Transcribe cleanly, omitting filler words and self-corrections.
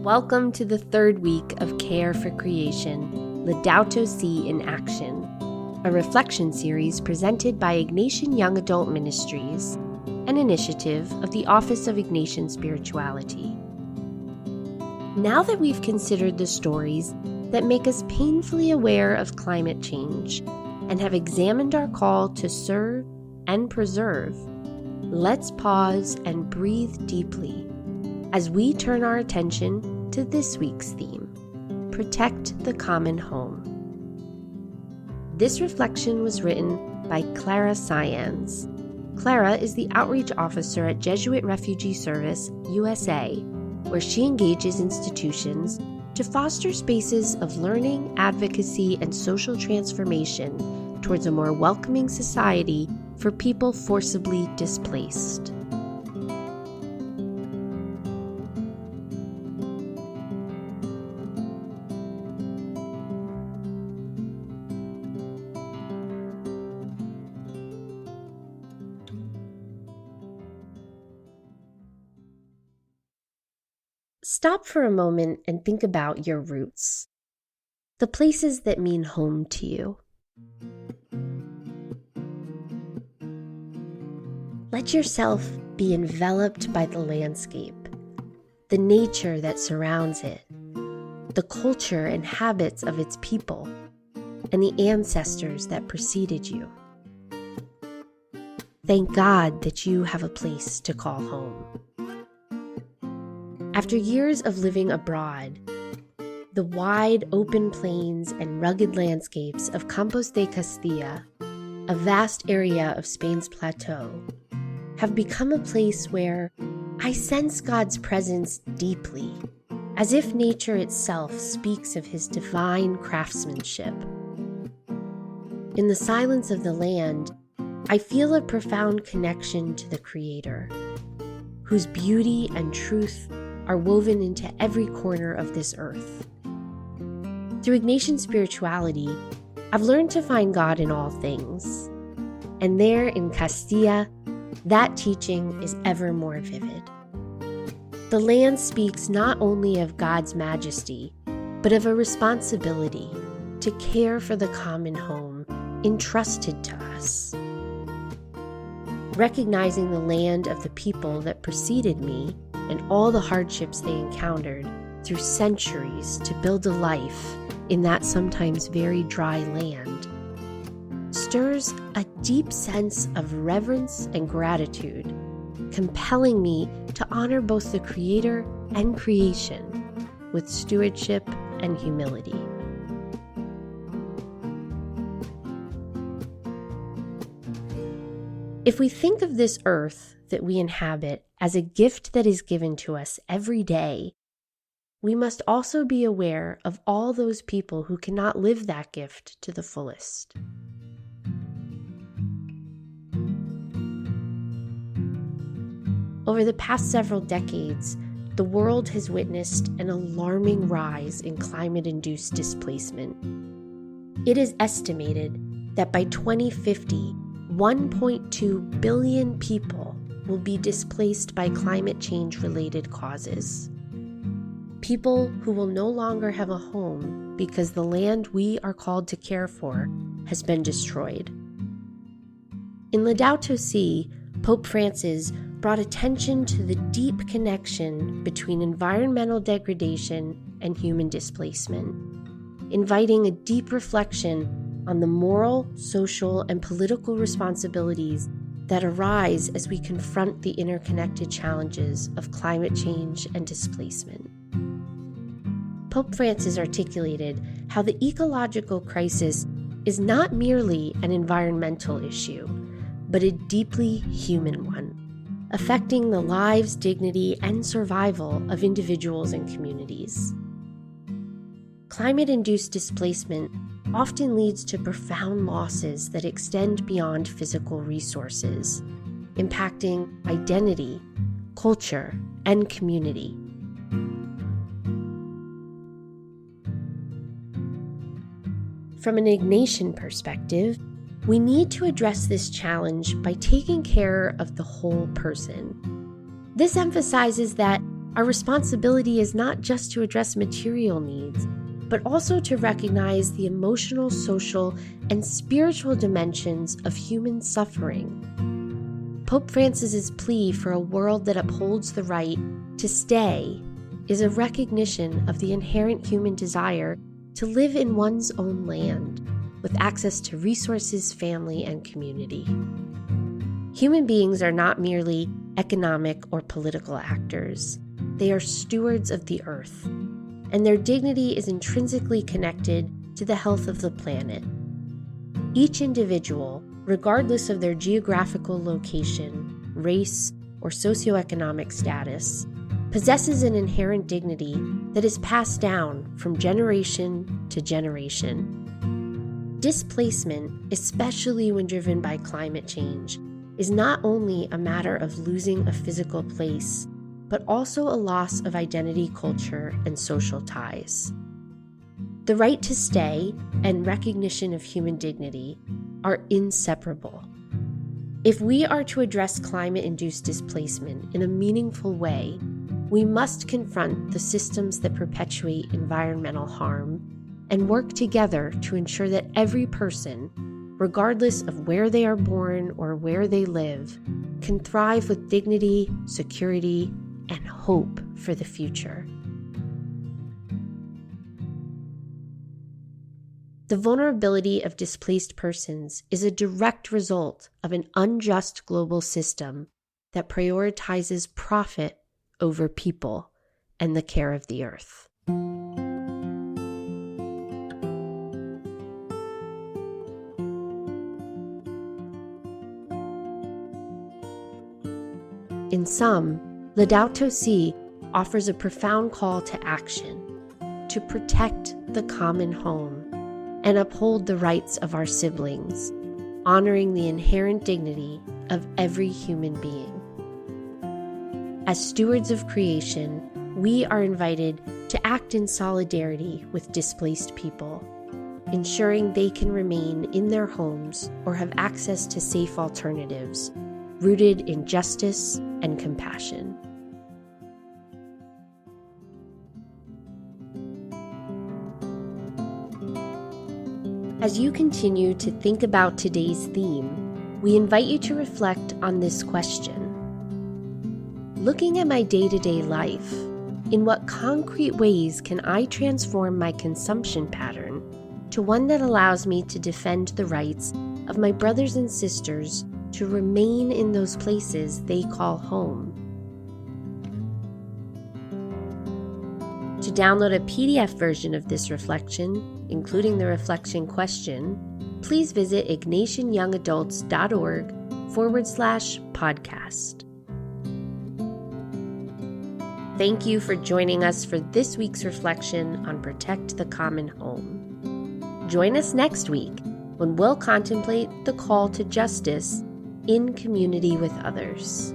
Welcome to the third week of Care for Creation, Laudato Si in Action, a reflection series presented by Ignatian Young Adult Ministries, an initiative of the Office of Ignatian Spirituality. Now that we've considered the stories that make us painfully aware of climate change and have examined our call to serve and preserve, let's pause and breathe deeply as we turn our attention to this week's theme, Protect the Common Home. This reflection was written by Clara Sayans. Clara is the outreach officer at Jesuit Refugee Service, USA, where she engages institutions to foster spaces of learning, advocacy, and social transformation towards a more welcoming society for people forcibly displaced. Stop for a moment and think about your roots, the places that mean home to you. Let yourself be enveloped by the landscape, the nature that surrounds it, the culture and habits of its people, and the ancestors that preceded you. Thank God that you have a place to call home. After years of living abroad, the wide open plains and rugged landscapes of Campos de Castilla, a vast area of Spain's plateau, have become a place where I sense God's presence deeply, as if nature itself speaks of his divine craftsmanship. In the silence of the land, I feel a profound connection to the Creator, whose beauty and truth are woven into every corner of this earth. Through Ignatian spirituality, I've learned to find God in all things. And there in Castilla, that teaching is ever more vivid. The land speaks not only of God's majesty, but of a responsibility to care for the common home entrusted to us. Recognizing the land of the people that preceded me and all the hardships they encountered through centuries to build a life in that sometimes very dry land, stirs a deep sense of reverence and gratitude, compelling me to honor both the Creator and creation with stewardship and humility. If we think of this earth that we inhabit as a gift that is given to us every day, we must also be aware of all those people who cannot live that gift to the fullest. Over the past several decades, the world has witnessed an alarming rise in climate-induced displacement. It is estimated that by 2050, 1.2 billion people will be displaced by climate change-related causes. People who will no longer have a home because the land we are called to care for has been destroyed. In Laudato Si, Pope Francis brought attention to the deep connection between environmental degradation and human displacement, inviting a deep reflection on the moral, social, and political responsibilities that arise as we confront the interconnected challenges of climate change and displacement. Pope Francis articulated how the ecological crisis is not merely an environmental issue, but a deeply human one, affecting the lives, dignity, and survival of individuals and communities. Climate-induced displacement often leads to profound losses that extend beyond physical resources, impacting identity, culture, and community. From an Ignatian perspective, we need to address this challenge by taking care of the whole person. This emphasizes that our responsibility is not just to address material needs, but also to recognize the emotional, social, and spiritual dimensions of human suffering. Pope Francis's plea for a world that upholds the right to stay is a recognition of the inherent human desire to live in one's own land, with access to resources, family, and community. Human beings are not merely economic or political actors. They are stewards of the earth, and their dignity is intrinsically connected to the health of the planet. Each individual, regardless of their geographical location, race, or socioeconomic status, possesses an inherent dignity that is passed down from generation to generation. Displacement, especially when driven by climate change, is not only a matter of losing a physical place, but also a loss of identity, culture, and social ties. The right to stay and recognition of human dignity are inseparable. If we are to address climate-induced displacement in a meaningful way, we must confront the systems that perpetuate environmental harm and work together to ensure that every person, regardless of where they are born or where they live, can thrive with dignity, security, and hope for the future. The vulnerability of displaced persons is a direct result of an unjust global system that prioritizes profit over people and the care of the earth. In sum, Laudato Si offers a profound call to action to protect the common home and uphold the rights of our siblings, honoring the inherent dignity of every human being. As stewards of creation, we are invited to act in solidarity with displaced people, ensuring they can remain in their homes or have access to safe alternatives, rooted in justice and compassion. As you continue to think about today's theme, we invite you to reflect on this question. Looking at my day-to-day life, in what concrete ways can I transform my consumption pattern to one that allows me to defend the rights of my brothers and sisters to remain in those places they call home? To download a PDF version of this reflection, including the reflection question, please visit ignatianyoungadults.org/podcast. Thank you for joining us for this week's reflection on Protect the Common Home. Join us next week when we'll contemplate the call to justice in community with others.